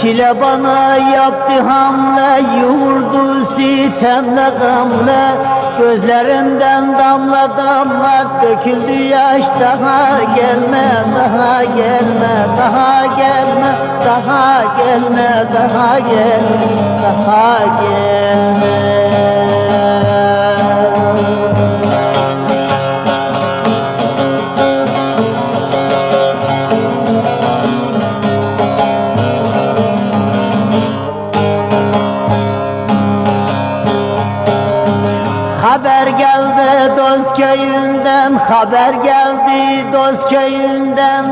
Çile bana yaptı hamle, yoğurdu sitemle gamle. Gözlerimden damla damla döküldü yaş. Daha gelme, daha gelme, daha gelme, daha gelme, daha gelme, daha gelme. Haber geldi dost köyünden, haber geldi dost köyünden.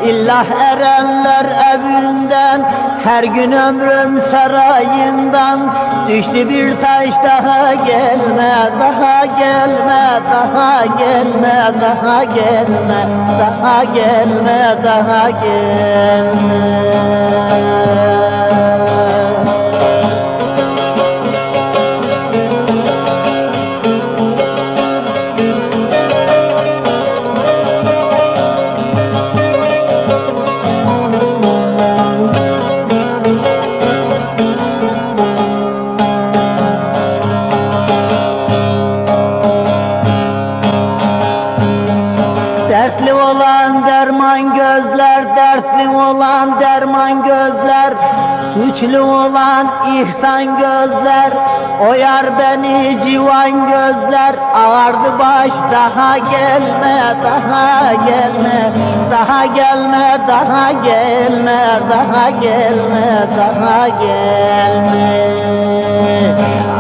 İllah erenler evinden, her gün ömrüm sarayından. Düştü bir taş, daha gelme, daha gelme, daha gelme, daha gelme, daha gelme, daha gelme. Dertli olan derman gözler, dertli olan derman gözler. Suçlu olan ihsan gözler, oyar beni civan gözler. Ağardı baş, daha gelme, daha gelme, daha gelme, daha gelme, daha gelme, daha gelme.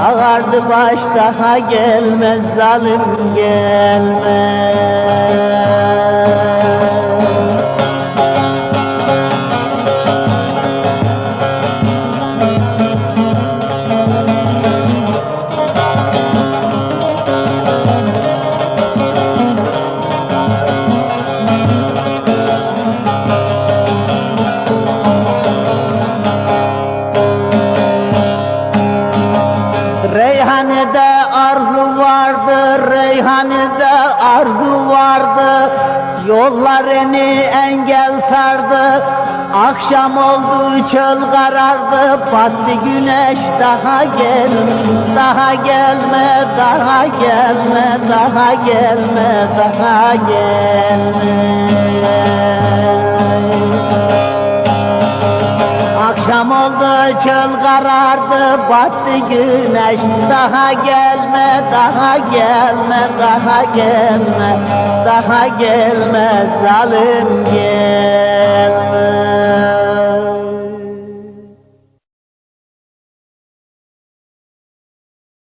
Ağardı baş, daha gelmez, zalim gelme. Reyhane'de arzu vardı, Reyhane'de arzu vardı. Yollarını engel sardı. Akşam oldu, çöl karardı, battı güneş. Daha gelme, daha gelme, daha gelme, daha gelme, daha gelme. Akşam oldu, çöl karardı, battı güneş. Daha gelme, daha gelme, daha gelme, daha gelme, zalim gel.